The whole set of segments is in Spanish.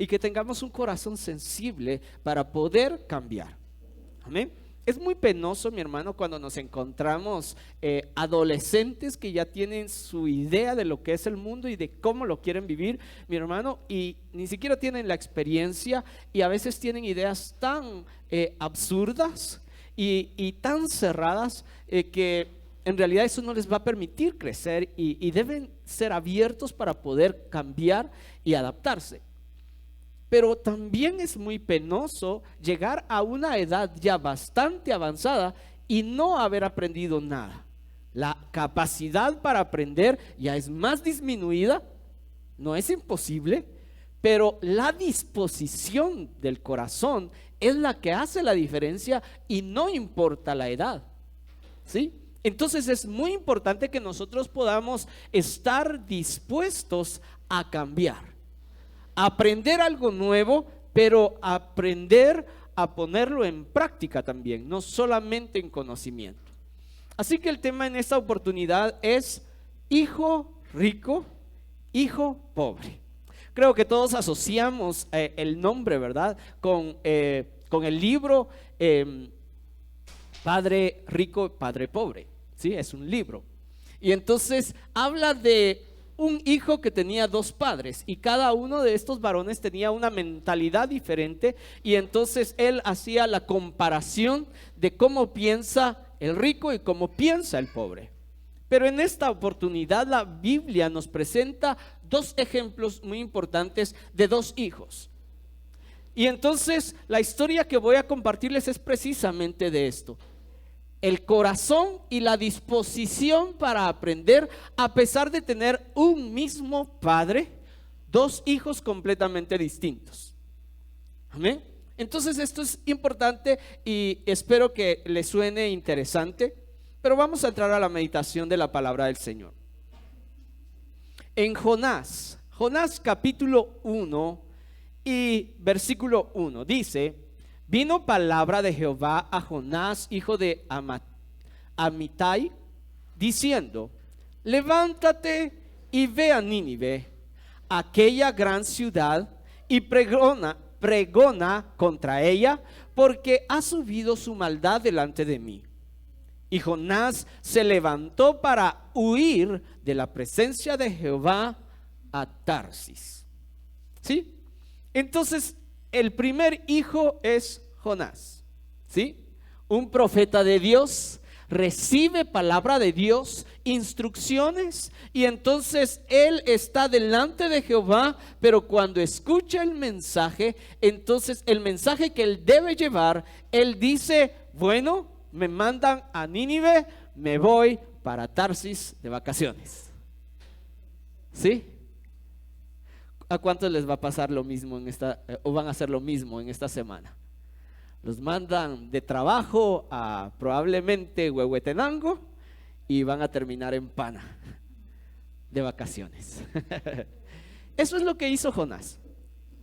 y que tengamos un corazón sensible para poder cambiar. Amén. Es muy penoso, mi hermano, cuando nos encontramos adolescentes que ya tienen su idea de lo que es el mundo y de cómo lo quieren vivir, mi hermano, y ni siquiera tienen la experiencia y a veces tienen ideas tan absurdas y tan cerradas que en realidad eso no les va a permitir crecer y deben ser abiertos para poder cambiar y adaptarse. Pero también es muy penoso llegar a una edad ya bastante avanzada y no haber aprendido nada. La capacidad para aprender ya es más disminuida, no es imposible, pero la disposición del corazón es la que hace la diferencia y no importa la edad, ¿sí? Entonces es muy importante que nosotros podamos estar dispuestos a cambiar. Aprender algo nuevo, pero aprender a ponerlo en práctica también, no solamente en conocimiento. Así que el tema en esta oportunidad es hijo rico, hijo pobre. Creo que todos asociamos el nombre, ¿verdad? Con el libro Padre Rico, Padre Pobre. ¿Sí? Es un libro. Y entonces habla de un hijo que tenía dos padres y cada uno de estos varones tenía una mentalidad diferente, y entonces él hacía la comparación de cómo piensa el rico y cómo piensa el pobre. Pero en esta oportunidad la Biblia nos presenta dos ejemplos muy importantes de dos hijos. Y entonces la historia que voy a compartirles es precisamente de esto. El corazón y la disposición para aprender, a pesar de tener un mismo padre, dos hijos completamente distintos. Amén. Entonces esto es importante y espero que les suene interesante, pero vamos a entrar a la meditación de la palabra del Señor. En Jonás capítulo 1 y versículo 1 dice: vino palabra de Jehová a Jonás, hijo de Amitai, diciendo: levántate y ve a Nínive, aquella gran ciudad, y pregona contra ella, porque ha subido su maldad delante de mí. Y Jonás se levantó para huir de la presencia de Jehová a Tarsis. ¿Sí? Entonces el primer hijo es Jonás, ¿sí? Un profeta de Dios, recibe palabra de Dios, instrucciones, y entonces él está delante de Jehová, pero cuando escucha el mensaje, entonces el mensaje que él debe llevar, él dice: bueno, me mandan a Nínive, me voy para Tarsis de vacaciones. ¿Sí? ¿A cuántos les va a pasar lo mismo o van a hacer lo mismo en esta semana? Los mandan de trabajo a probablemente Huehuetenango y van a terminar en Pana de vacaciones. Eso es lo que hizo Jonás.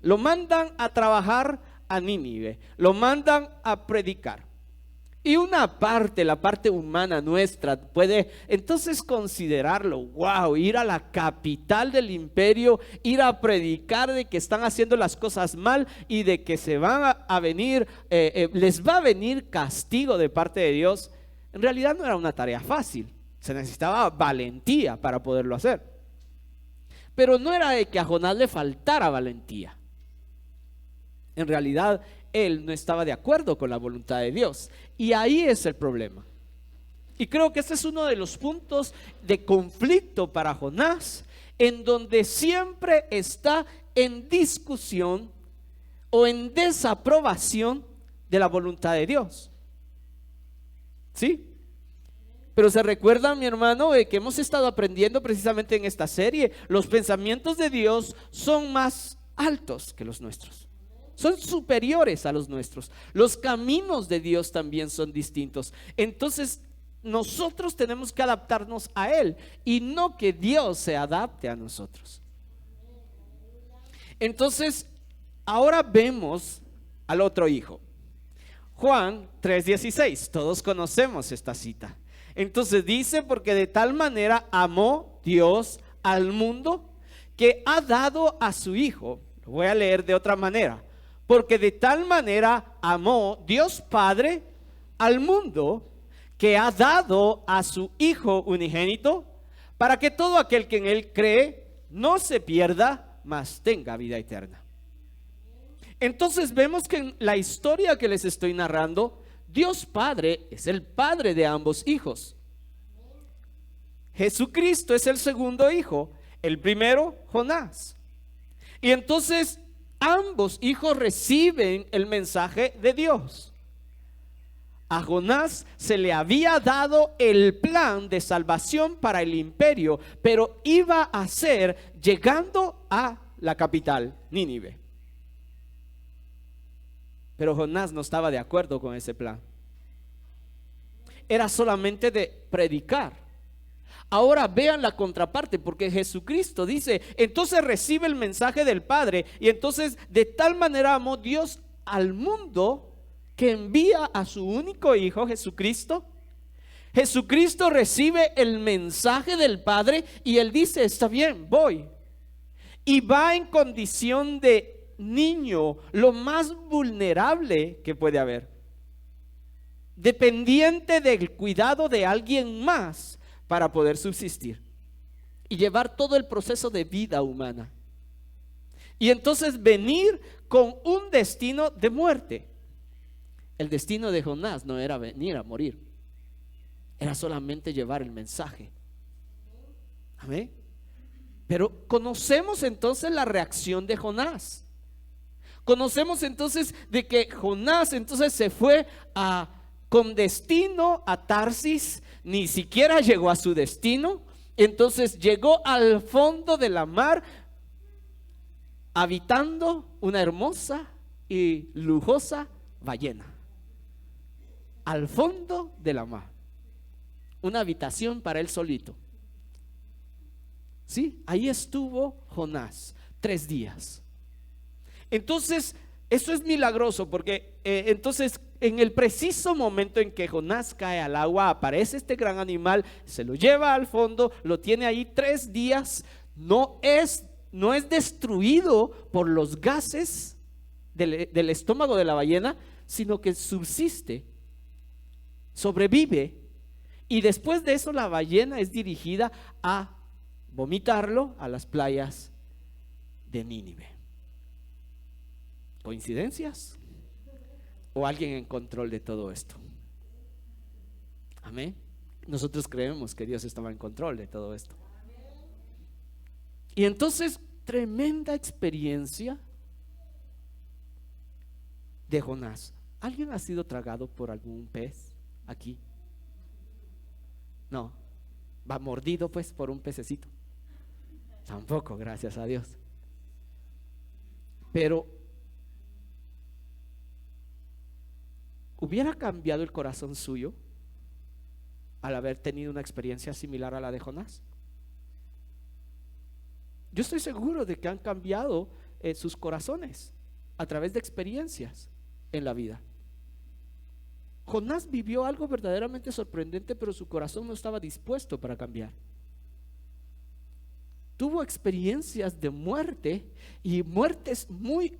Lo mandan a trabajar a Nínive, lo mandan a predicar. Y una parte, la parte humana nuestra, puede entonces considerarlo: wow, ir a la capital del imperio, ir a predicar de que están haciendo las cosas mal y de que se van a venir, les va a venir castigo de parte de Dios. En realidad no era una tarea fácil, se necesitaba valentía para poderlo hacer. Pero no era de que a Jonás le faltara valentía. En realidad él no estaba de acuerdo con la voluntad de Dios, y ahí es el problema. Y creo que este es uno de los puntos de conflicto para Jonás, en donde siempre está en discusión o en desaprobación de la voluntad de Dios. ¿Sí? Pero se recuerda, mi hermano, que hemos estado aprendiendo precisamente en esta serie: los pensamientos de Dios son más altos que los nuestros. Son superiores a los nuestros. Los caminos de Dios también son distintos. Entonces nosotros tenemos que adaptarnos a Él y no que Dios se adapte a nosotros. Entonces ahora vemos al otro hijo. Juan 3:16, todos conocemos esta cita. Entonces dice: porque de tal manera amó Dios al mundo, que ha dado a su hijo. Voy a leer de otra manera. Porque de tal manera amó Dios Padre al mundo, que ha dado a su Hijo unigénito, para que todo aquel que en Él cree no se pierda, mas tenga vida eterna. Entonces vemos que en la historia que les estoy narrando, Dios Padre es el Padre de ambos hijos. Jesucristo es el segundo hijo, el primero Jonás. Y entonces ambos hijos reciben el mensaje de Dios. A Jonás se le había dado el plan de salvación para el imperio, pero iba a ser llegando a la capital, Nínive. Pero Jonás no estaba de acuerdo con ese plan. Era solamente de predicar. Ahora vean la contraparte, porque Jesucristo dice, entonces recibe el mensaje del Padre, y entonces de tal manera amó Dios al mundo que envía a su único hijo Jesucristo. Jesucristo recibe el mensaje del Padre y él dice, está bien, voy. Y va en condición de niño, lo más vulnerable que puede haber, dependiente del cuidado de alguien más para poder subsistir y llevar todo el proceso de vida humana. Y entonces venir con un destino de muerte. El destino de Jonás no era venir a morir, era solamente llevar el mensaje. Amén. Pero conocemos entonces la reacción de Jonás. Conocemos entonces de que Jonás entonces se fue con destino a Tarsis, ni siquiera llegó a su destino. Entonces llegó al fondo de la mar, habitando una hermosa y lujosa ballena. Al fondo de la mar, una habitación para él solito. Sí, ahí estuvo Jonás 3 días. Entonces, eso es milagroso, porque entonces en el preciso momento en que Jonás cae al agua, aparece este gran animal, se lo lleva al fondo, lo tiene ahí 3 días, no es destruido por los gases del estómago de la ballena, sino que subsiste, sobrevive, y después de eso la ballena es dirigida a vomitarlo a las playas de Nínive. ¿Coincidencias? ¿O alguien en control de todo esto? Amén. Nosotros creemos que Dios estaba en control de todo esto. Y entonces, tremenda experiencia de Jonás. ¿Alguien ha sido tragado por algún pez aquí? No. ¿Va mordido pues por un pececito? Tampoco, gracias a Dios. Pero ¿hubiera cambiado el corazón suyo al haber tenido una experiencia similar a la de Jonás? Yo estoy seguro de que han cambiado sus corazones a través de experiencias en la vida. Jonás vivió algo verdaderamente sorprendente, pero su corazón no estaba dispuesto para cambiar. Tuvo experiencias de muerte, y muertes muy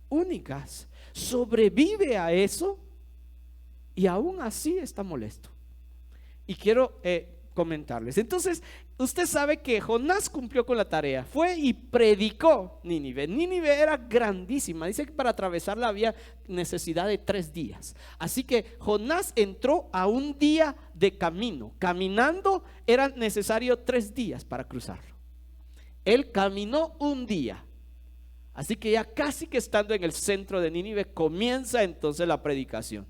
únicas. Sobrevive a eso y aún así está molesto. Y quiero comentarles. Entonces, usted sabe que Jonás cumplió con la tarea. Fue y predicó Nínive. Nínive era grandísima. Dice que para atravesarla había necesidad de 3 días. Así que Jonás entró a un día de camino. Caminando era necesario 3 días para cruzarlo. Él caminó un día. Así que ya casi que estando en el centro de Nínive, comienza entonces la predicación.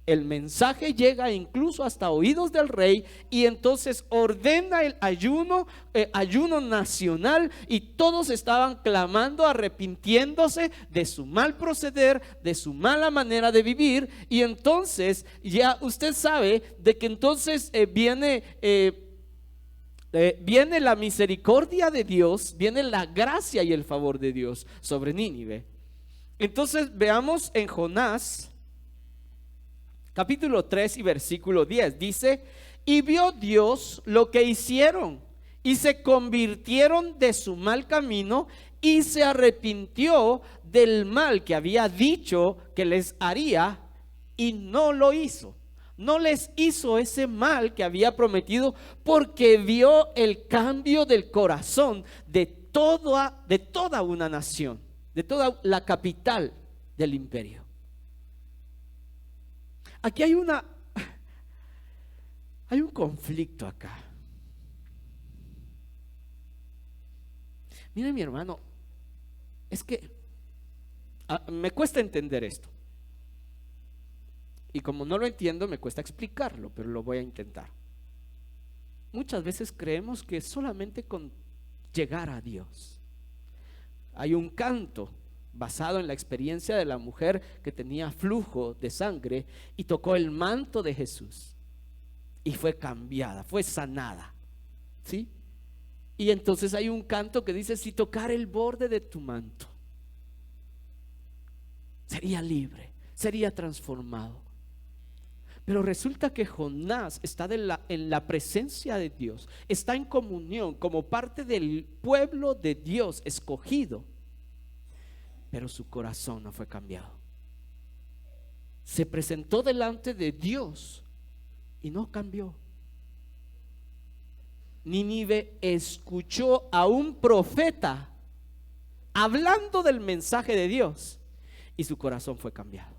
El mensaje llega incluso hasta oídos del rey, y entonces ordena el ayuno nacional, y todos estaban clamando, arrepintiéndose de su mal proceder, de su mala manera de vivir. Y entonces ya usted sabe de que entonces viene la misericordia de Dios, viene la gracia y el favor de Dios sobre Nínive. Entonces veamos en Jonás capítulo 3 y versículo 10, dice: y vio Dios lo que hicieron, y se convirtieron de su mal camino, y se arrepintió del mal que había dicho que les haría y no lo hizo. No les hizo ese mal que había prometido porque vio el cambio del corazón de toda una nación, de toda la capital del imperio. Aquí hay un conflicto acá. Mire, mi hermano, es que me cuesta entender esto. Y como no lo entiendo, me cuesta explicarlo, pero lo voy a intentar. Muchas veces creemos que solamente con llegar a Dios. Hay un canto basado en la experiencia de la mujer que tenía flujo de sangre y tocó el manto de Jesús y fue cambiada, fue sanada, ¿sí? Y entonces hay un canto que dice: si tocar el borde de tu manto, sería libre, sería transformado. Pero resulta que Jonás está en la presencia de Dios, está en comunión como parte del pueblo de Dios escogido, pero su corazón no fue cambiado. Se presentó delante de Dios y no cambió. Nínive escuchó a un profeta hablando del mensaje de Dios y su corazón fue cambiado.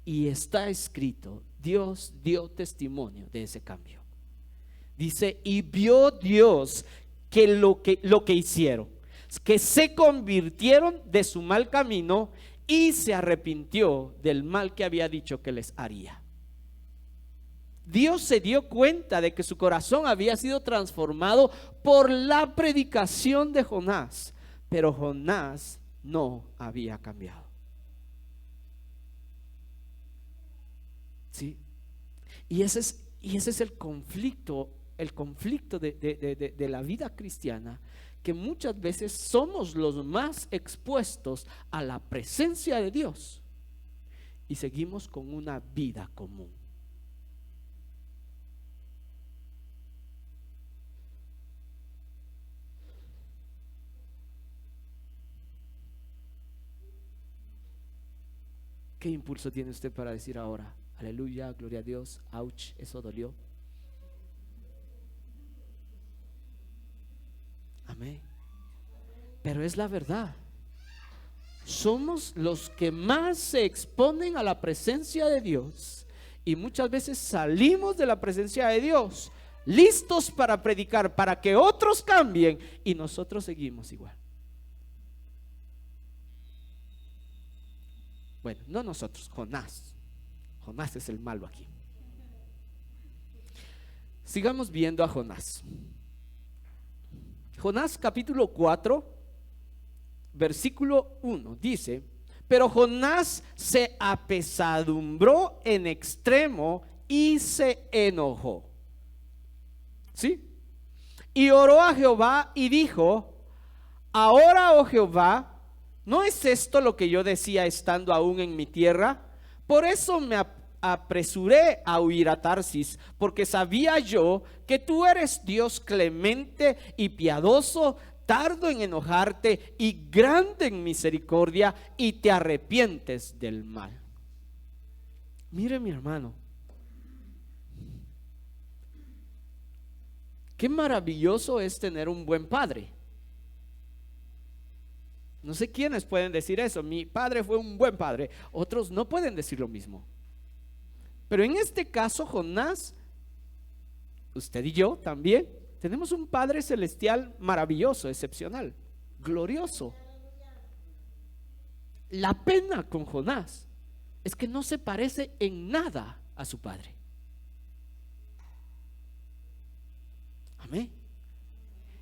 Y está escrito, Dios dio testimonio de ese cambio. Dice: y vio Dios que lo que hicieron, que se convirtieron de su mal camino y se arrepintió del mal que había dicho que les haría. Dios se dio cuenta de que su corazón había sido transformado por la predicación de Jonás, pero Jonás no había cambiado. ¿Sí? Y ese es el conflicto de la vida cristiana, que muchas veces somos los más expuestos a la presencia de Dios y seguimos con una vida común. ¿Qué impulso tiene usted para decir ahora: aleluya, gloria a Dios, ouch, eso dolió? Amén. Pero es la verdad. Somos los que más se exponen a la presencia de Dios y muchas veces salimos de la presencia de Dios listos para predicar, para que otros cambien, y nosotros seguimos igual. Bueno, no nosotros, Jonás. Jonás es el malo aquí. Sigamos viendo a Jonás. Jonás capítulo 4, versículo 1 dice: pero Jonás se apesadumbró en extremo y se enojó. ¿Sí? Y oró a Jehová y dijo: ahora, oh Jehová, ¿no es esto lo que yo decía estando aún en mi tierra? Por eso me apresuré a huir a Tarsis, porque sabía yo que tú eres Dios clemente y piadoso, tardo en enojarte y grande en misericordia, y te arrepientes del mal. Mire, mi hermano, qué maravilloso es tener un buen padre. No sé quiénes pueden decir eso: mi padre fue un buen padre. Otros no pueden decir lo mismo. Pero en este caso, Jonás, usted y yo también tenemos un Padre celestial maravilloso, excepcional, glorioso. La pena con Jonás es que no se parece en nada a su padre. Amén.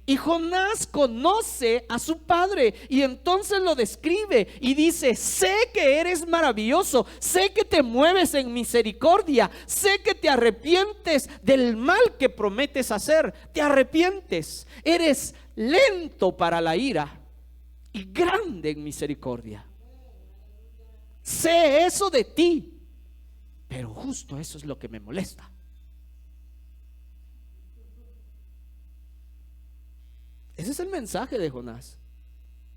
Y Jonás conoce a su padre y entonces lo describe y dice: sé que eres maravilloso, sé que te mueves en misericordia, sé que te arrepientes del mal que prometes hacer, te arrepientes, eres lento para la ira y grande en misericordia. Sé eso de ti, pero justo eso es lo que me molesta. Ese es el mensaje de Jonás.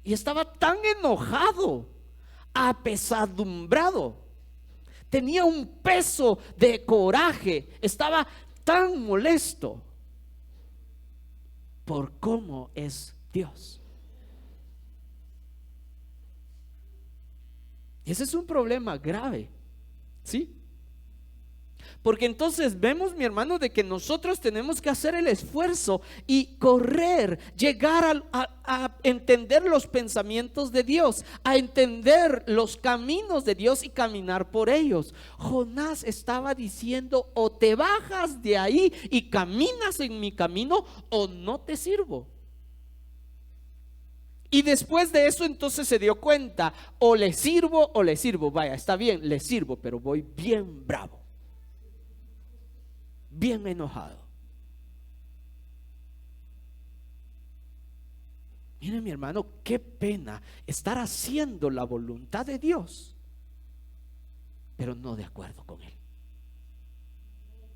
Y estaba tan enojado, apesadumbrado, tenía un peso de coraje, estaba tan molesto por cómo es Dios. Y ese es un problema grave, ¿sí? Porque entonces vemos, mi hermano, de que nosotros tenemos que hacer el esfuerzo y correr, llegar a entender los pensamientos de Dios, a entender los caminos de Dios y caminar por ellos. Jonás estaba diciendo: o te bajas de ahí y caminas en mi camino, o no te sirvo. Y después de eso entonces se dio cuenta: o le sirvo o le sirvo. Vaya, está bien, le sirvo, pero voy bien bravo, bien enojado. Mire, mi hermano, qué pena estar haciendo la voluntad de Dios, pero no de acuerdo con Él.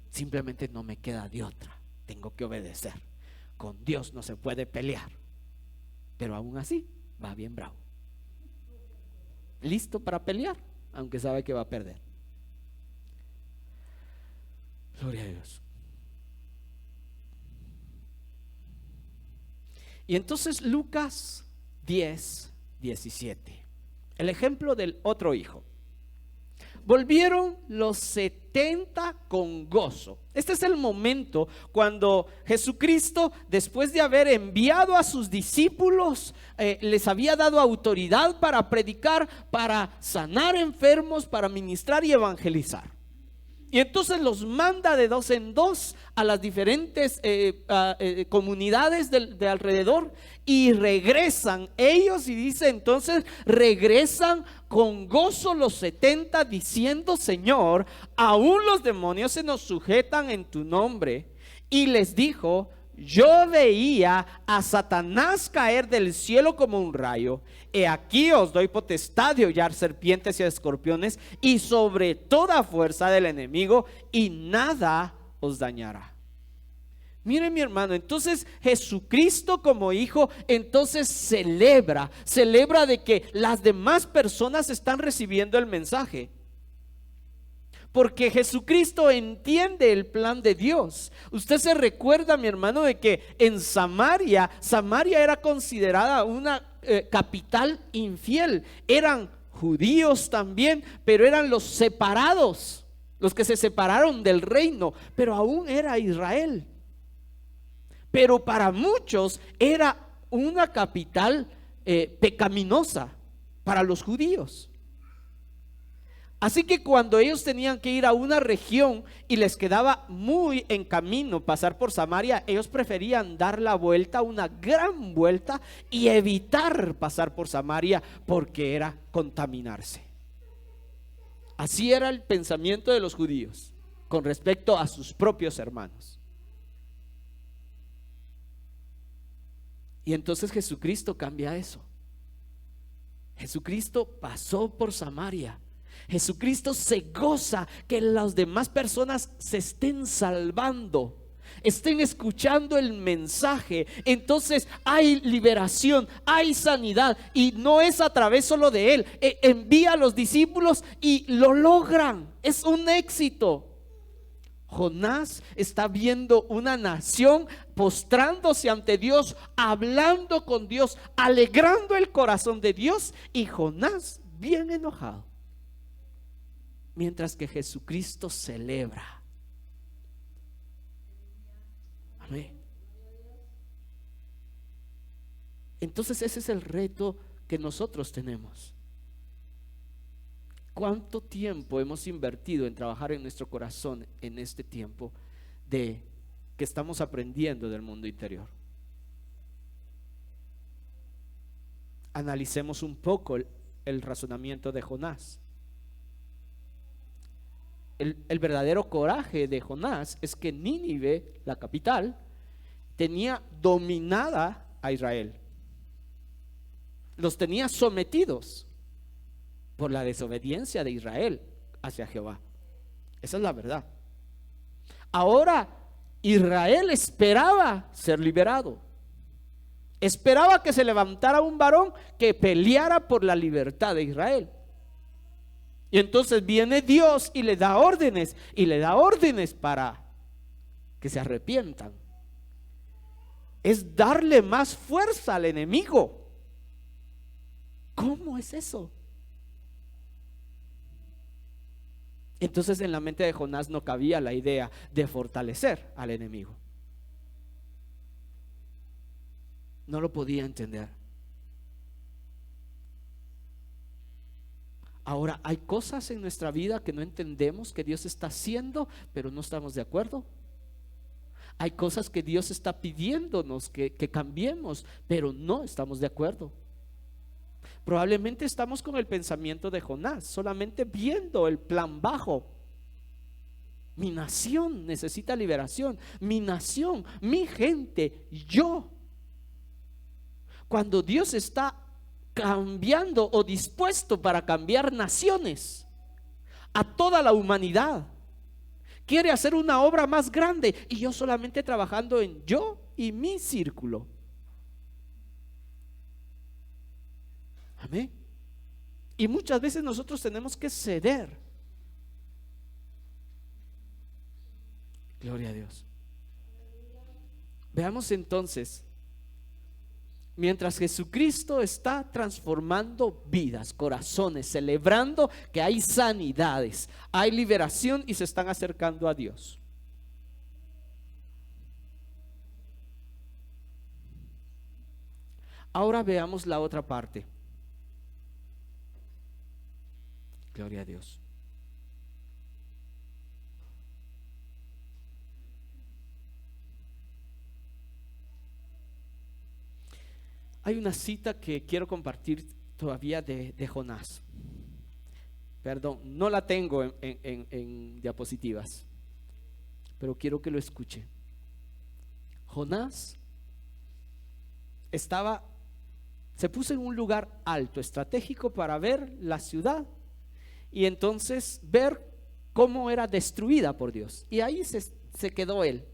Simplemente no me queda de otra, tengo que obedecer. Con Dios no se puede pelear, pero aún así va bien bravo, listo para pelear, aunque sabe que va a perder. Gloria a Dios. Y entonces Lucas 10:17, el ejemplo del otro hijo. Volvieron los 70 con gozo. Este es el momento cuando Jesucristo, después de haber enviado a sus discípulos, les había dado autoridad para predicar, para sanar enfermos, para ministrar y evangelizar. Y entonces los manda de dos en dos a las diferentes comunidades de alrededor, y regresan ellos, y dice entonces: regresan con gozo los 70 diciendo: Señor, aún los demonios se nos sujetan en tu nombre. Y les dijo: yo veía a Satanás caer del cielo como un rayo. He aquí os doy potestad de hollar serpientes y escorpiones y sobre toda fuerza del enemigo, y nada os dañará. Miren, mi hermano, entonces Jesucristo como hijo entonces celebra de que las demás personas están recibiendo el mensaje. Porque Jesucristo entiende el plan de Dios. Usted se recuerda, mi hermano, de que en Samaria era considerada una capital infiel. Eran judíos también, pero eran los separados, los que se separaron del reino, pero aún era Israel. Pero para muchos era una capital pecaminosa para los judíos. Así que cuando ellos tenían que ir a una región y les quedaba muy en camino pasar por Samaria, ellos preferían dar la vuelta, una gran vuelta, y evitar pasar por Samaria, porque era contaminarse. Así era el pensamiento de los judíos con respecto a sus propios hermanos. Y entonces Jesucristo cambia eso. Jesucristo pasó por Samaria. Jesucristo se goza que las demás personas se estén salvando, estén escuchando el mensaje. Entonces hay liberación, hay sanidad, y no es a través solo de él. Envía a los discípulos y lo logran. Es un éxito. Jonás está viendo una nación postrándose ante Dios, hablando con Dios, alegrando el corazón de Dios, y Jonás bien enojado. Mientras que Jesucristo celebra. Amén. Entonces ese es el reto que nosotros tenemos. ¿Cuánto tiempo hemos invertido en trabajar en nuestro corazón en este tiempo de que estamos aprendiendo del mundo interior? Analicemos un poco el razonamiento de Jonás. El verdadero coraje de Jonás es que Nínive, la capital, tenía dominada a Israel. Los tenía sometidos por la desobediencia de Israel hacia Jehová. Esa es la verdad. Ahora Israel esperaba ser liberado. Esperaba que se levantara un varón que peleara por la libertad de Israel. Y entonces viene Dios y le da órdenes, y le da órdenes para que se arrepientan. Es darle más fuerza al enemigo. ¿Cómo es eso? Entonces en la mente de Jonás no cabía la idea de fortalecer al enemigo. No lo podía entender. Ahora, hay cosas en nuestra vida que no entendemos que Dios está haciendo, pero no estamos de acuerdo. Hay cosas que Dios está pidiéndonos que cambiemos, pero no estamos de acuerdo. Probablemente estamos con el pensamiento de Jonás, solamente viendo el plan bajo. Mi nación necesita liberación. Mi nación, mi gente, yo. Cuando Dios está cambiando o dispuesto para cambiar naciones, a toda la humanidad, quiere hacer una obra más grande, y yo solamente trabajando en yo y mi círculo. Amén. Y muchas veces nosotros tenemos que ceder. Gloria a Dios. Veamos entonces, mientras Jesucristo está transformando vidas, corazones, celebrando que hay sanidades, hay liberación y se están acercando a Dios. Ahora veamos la otra parte. Gloria a Dios. Hay una cita que quiero compartir todavía de Jonás. Perdón, no la tengo en diapositivas, pero quiero que lo escuche. Jonás se puso en un lugar alto, estratégico, para ver la ciudad y entonces ver cómo era destruida por Dios. Y ahí se quedó él,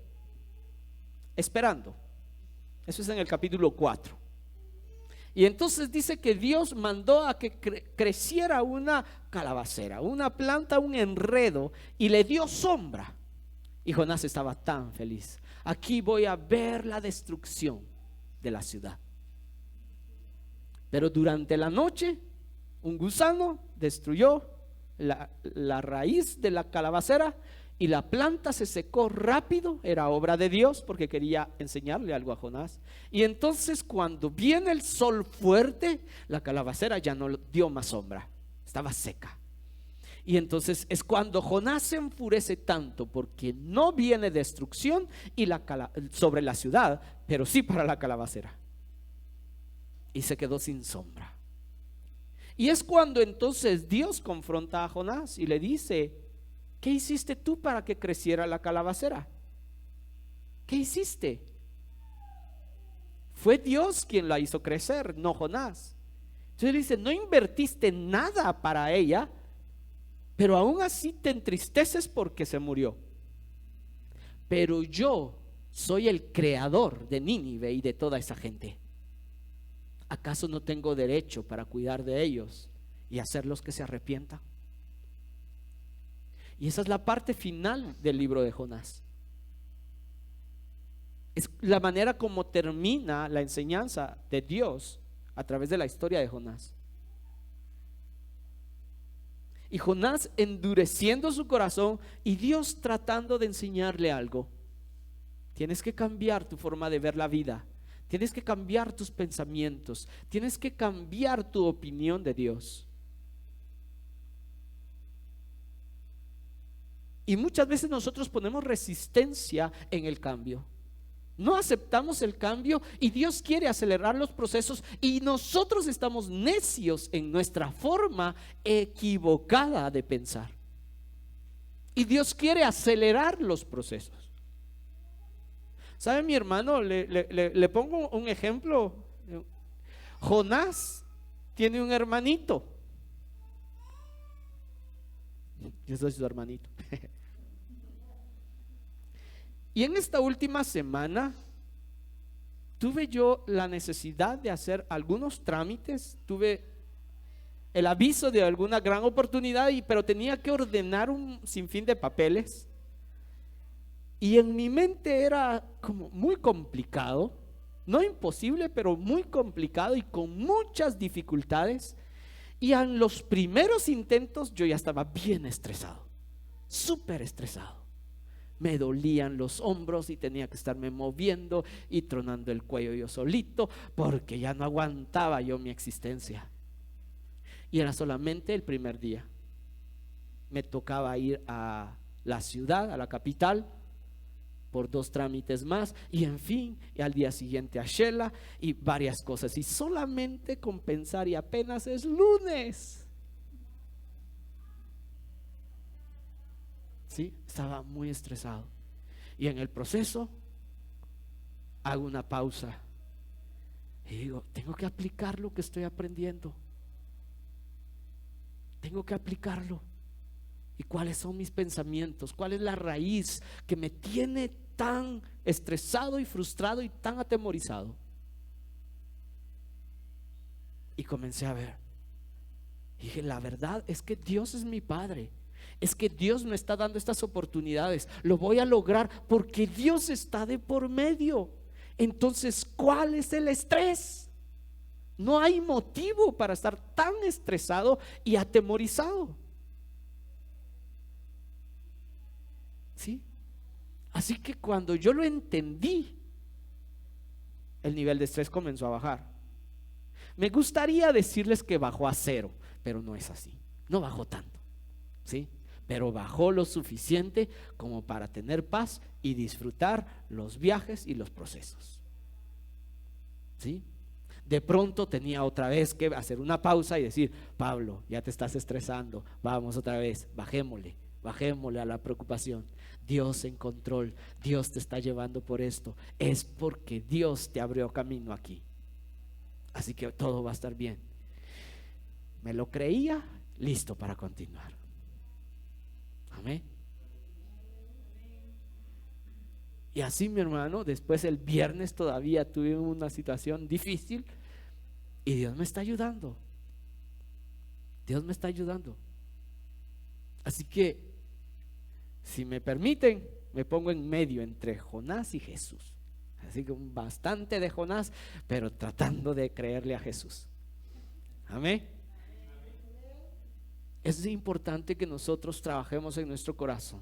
esperando. Eso es en el capítulo 4. Y entonces dice que Dios mandó a que creciera una calabacera, una planta, un enredo, y le dio sombra. Y Jonás estaba tan feliz. Aquí voy a ver la destrucción de la ciudad. Pero durante la noche, un gusano destruyó la raíz de la calabacera y la planta se secó rápido. Era obra de Dios porque quería enseñarle algo a Jonás. Y entonces cuando viene el sol fuerte, la calabacera ya no dio más sombra, estaba seca. Y entonces es cuando Jonás se enfurece tanto porque no viene destrucción sobre la ciudad, pero sí para la calabacera. Y se quedó sin sombra. Y es cuando entonces Dios confronta a Jonás y le dice: ¿qué hiciste tú para que creciera la calabacera? ¿Qué hiciste? Fue Dios quien la hizo crecer, no Jonás. Entonces dice: no invertiste nada para ella, pero aún así te entristeces porque se murió. Pero yo soy el creador de Nínive y de toda esa gente. ¿Acaso no tengo derecho para cuidar de ellos y hacerlos que se arrepientan? Y esa es la parte final del libro de Jonás. Es la manera como termina la enseñanza de Dios a través de la historia de Jonás. Y Jonás endureciendo su corazón y Dios tratando de enseñarle algo. Tienes que cambiar tu forma de ver la vida. Tienes que cambiar tus pensamientos. Tienes que cambiar tu opinión de Dios. Y muchas veces nosotros ponemos resistencia en el cambio. No aceptamos el cambio y Dios quiere acelerar los procesos y nosotros estamos necios en nuestra forma equivocada de pensar. Y Dios quiere acelerar los procesos. ¿Sabe, mi hermano? Le pongo un ejemplo. Jonás tiene un hermanito. Yo soy su hermanito. Y en esta última semana tuve yo la necesidad de hacer algunos trámites, tuve el aviso de alguna gran oportunidad, pero tenía que ordenar un sinfín de papeles. Y en mi mente era como muy complicado, no imposible, pero muy complicado y con muchas dificultades. Y en los primeros intentos yo ya estaba bien estresado, súper estresado. Me dolían los hombros y tenía que estarme moviendo y tronando el cuello yo solito, porque ya no aguantaba yo mi existencia. Y era solamente el primer día. Me tocaba ir a la ciudad, a la capital, por 2 trámites más, y en fin, y al día siguiente a Shela y varias cosas, y solamente compensar, y apenas es lunes. Sí, estaba muy estresado, y en el proceso hago una pausa y digo, tengo que aplicar lo que estoy aprendiendo, tengo que aplicarlo. ¿Y cuáles son mis pensamientos? ¿Cuál es la raíz que me tiene tan estresado y frustrado y tan atemorizado? Y comencé a ver. Y dije, la verdad es que Dios es mi Padre. Es que Dios me está dando estas oportunidades. Lo voy a lograr porque Dios está de por medio. Entonces, ¿cuál es el estrés? No hay motivo para estar tan estresado y atemorizado. ¿Sí? Así que cuando yo lo entendí, el nivel de estrés comenzó a bajar. Me gustaría decirles que bajó a 0, pero no es así. No bajó tanto, ¿sí? Pero bajó lo suficiente como para tener paz y disfrutar los viajes y los procesos, ¿sí? De pronto tenía otra vez que hacer una pausa y decir, Pablo, ya te estás estresando, vamos otra vez, bajémosle a la preocupación. Dios en control, Dios te está llevando por esto, es porque Dios te abrió camino aquí, así que todo va a estar bien. Me lo creía, listo para continuar. Amén. Y así, mi hermano, después el viernes todavía tuve una situación difícil y Dios me está ayudando. Dios me está ayudando. Así que, si me permiten, me pongo en medio entre Jonás y Jesús. Así que bastante de Jonás, pero tratando de creerle a Jesús. Amén. Es importante que nosotros trabajemos en nuestro corazón.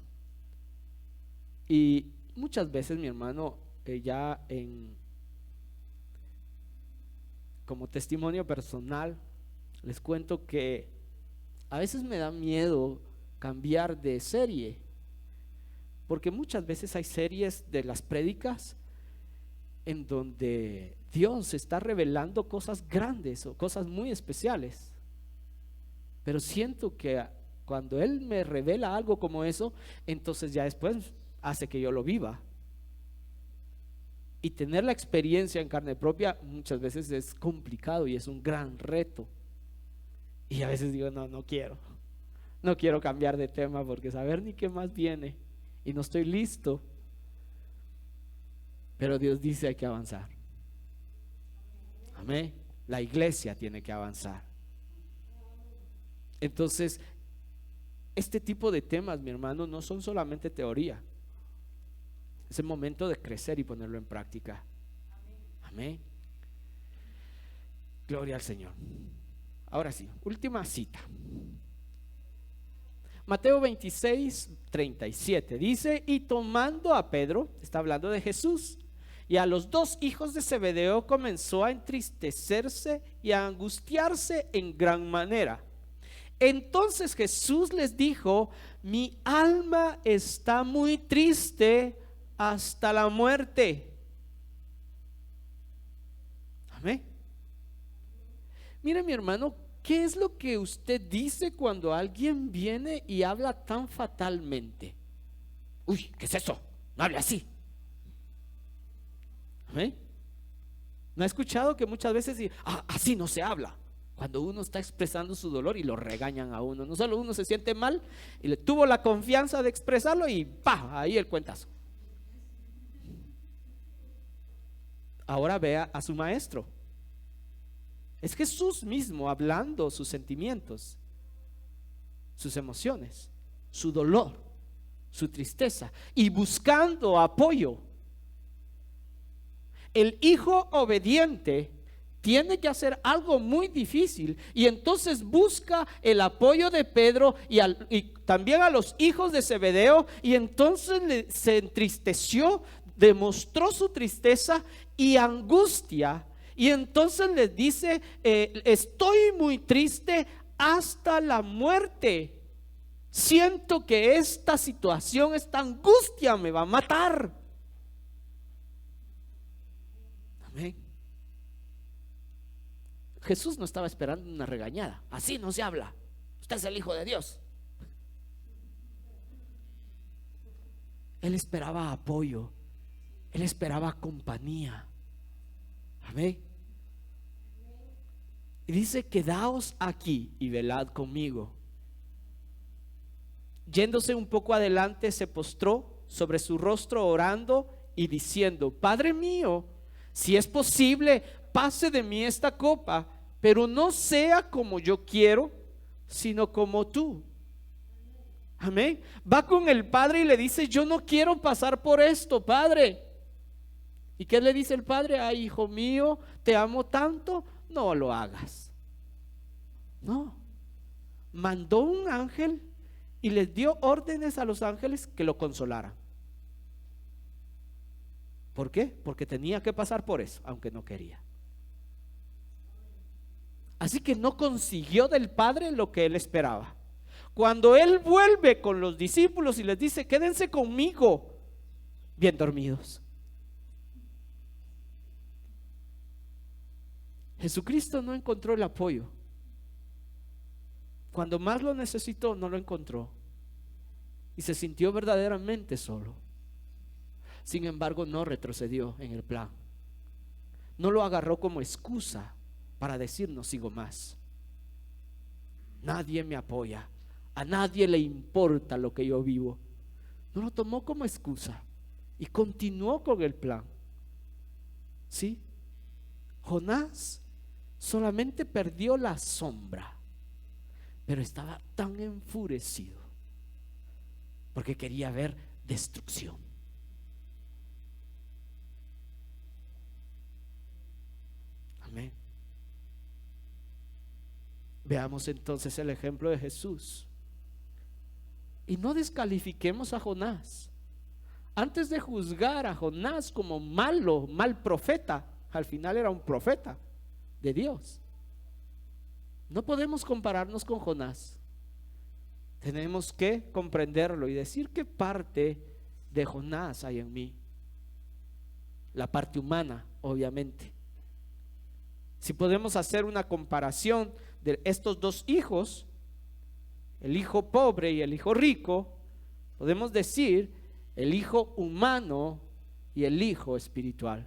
Y muchas veces, mi hermano, como testimonio personal, les cuento que a veces me da miedo cambiar de serie, porque muchas veces hay series de las prédicas en donde Dios está revelando cosas grandes o cosas muy especiales, pero siento que cuando Él me revela algo como eso, entonces ya después hace que yo lo viva. Y tener la experiencia en carne propia muchas veces es complicado y es un gran reto. Y a veces digo, no quiero cambiar de tema porque saber ni qué más viene y no estoy listo. Pero Dios dice hay que avanzar. Amén. La iglesia tiene que avanzar. Entonces, este tipo de temas, mi hermano, no son solamente teoría. Es el momento de crecer y ponerlo en práctica. Amén. Gloria al Señor. Ahora sí, última cita. Mateo 26:37 dice: y tomando a Pedro, está hablando de Jesús, y a los 2 hijos de Zebedeo, comenzó a entristecerse y a angustiarse en gran manera. Entonces Jesús les dijo: mi alma está muy triste hasta la muerte. Amén. Mire, mi hermano, ¿qué es lo que usted dice cuando alguien viene y habla tan fatalmente? Uy, ¿qué es eso? No hable así. ¿Amén? ¿No ha escuchado que muchas veces así no se habla? Cuando uno está expresando su dolor y lo regañan a uno, no solo uno se siente mal y le tuvo la confianza de expresarlo y ¡pah! Ahí el cuentazo. Ahora vea a su maestro. Es Jesús mismo hablando sus sentimientos, sus emociones, su dolor, su tristeza y buscando apoyo. El hijo obediente tiene que hacer algo muy difícil y entonces busca el apoyo de Pedro y también a los hijos de Zebedeo, y entonces se entristeció, demostró su tristeza y angustia, y entonces les dice, estoy muy triste hasta la muerte. Siento que esta situación, esta angustia me va a matar. Amén. Jesús no estaba esperando una regañada. Así no se habla. Usted es el Hijo de Dios. Él esperaba apoyo. Él esperaba compañía. Amén. Y dice, quedaos aquí y velad conmigo. Yéndose un poco adelante, se postró sobre su rostro orando y diciendo, Padre mío, si es posible, pase de mí esta copa, pero no sea como yo quiero, sino como tú. Amén. Va con el Padre y le dice, yo no quiero pasar por esto, Padre. ¿Y qué le dice el Padre? Ay, hijo mío, te amo tanto, no lo hagas. No. Mandó un ángel y les dio órdenes a los ángeles que lo consolaran. ¿Por qué? Porque tenía que pasar por eso, aunque no quería. Así que no consiguió del Padre lo que él esperaba. Cuando él vuelve con los discípulos y les dice, quédense conmigo, bien dormidos. Jesucristo no encontró el apoyo. Cuando más lo necesitó, no lo encontró y se sintió verdaderamente solo. Sin embargo, no retrocedió en el plan. No lo agarró como excusa para decir no sigo más. Nadie me apoya, a nadie le importa lo que yo vivo. No lo tomó como excusa y continuó con el plan. ¿Sí? Jonás solamente perdió la sombra, pero estaba tan enfurecido porque quería ver destrucción. Amén. Veamos entonces el ejemplo de Jesús y no descalifiquemos a Jonás. Antes de juzgar a Jonás como malo, mal profeta, al final era un profeta de Dios. No podemos compararnos con Jonás. Tenemos que comprenderlo y decir qué parte de Jonás hay en mí. La parte humana, obviamente. Si podemos hacer una comparación de estos dos hijos, el hijo pobre y el hijo rico, podemos decir el hijo humano y el hijo espiritual.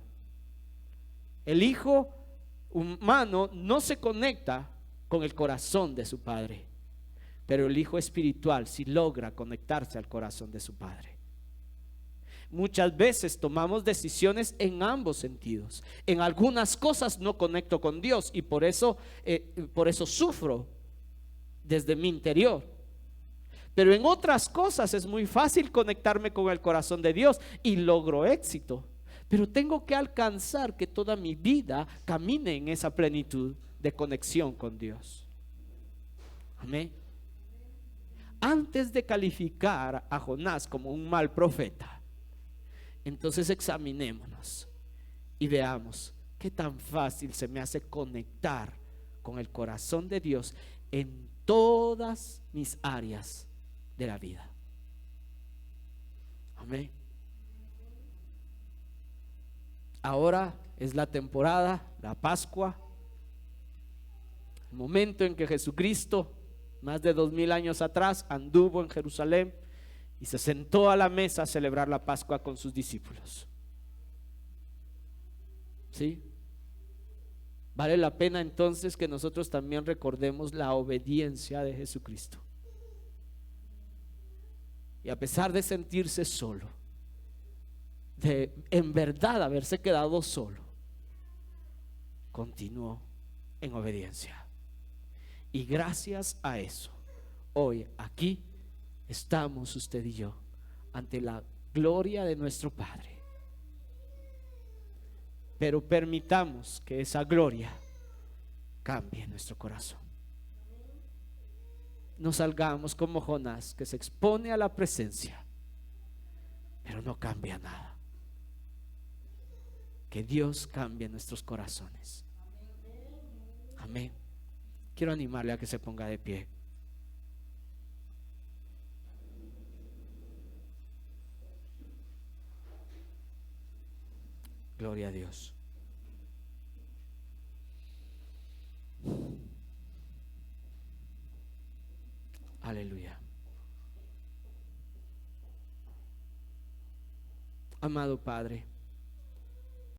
El hijo humano no se conecta con el corazón de su padre, pero el hijo espiritual sí logra conectarse al corazón de su padre. Muchas veces tomamos decisiones en ambos sentidos. En algunas cosas no conecto con Dios y por eso sufro desde mi interior. Pero en otras cosas es muy fácil conectarme con el corazón de Dios y logro éxito. Pero tengo que alcanzar que toda mi vida camine en esa plenitud de conexión con Dios. Amén. Antes de calificar a Jonás como un mal profeta, entonces examinémonos y veamos qué tan fácil se me hace conectar con el corazón de Dios en todas mis áreas de la vida. Amén. Ahora es la temporada, la Pascua, el momento en que Jesucristo, más de 2000 años atrás, anduvo en Jerusalén y se sentó a la mesa a celebrar la Pascua con sus discípulos. ¿Sí? Vale la pena entonces que nosotros también recordemos la obediencia de Jesucristo. Y a pesar de sentirse solo, de en verdad haberse quedado solo, continuó en obediencia. Y gracias a eso, hoy aquí estamos usted y yo ante la gloria de nuestro Padre. Pero permitamos que esa gloria cambie nuestro corazón. No salgamos como Jonás, que se expone a la presencia, pero no cambia nada. Que Dios cambie nuestros corazones. Amén. Quiero animarle a que se ponga de pie. Gloria a Dios. Aleluya. Amado Padre,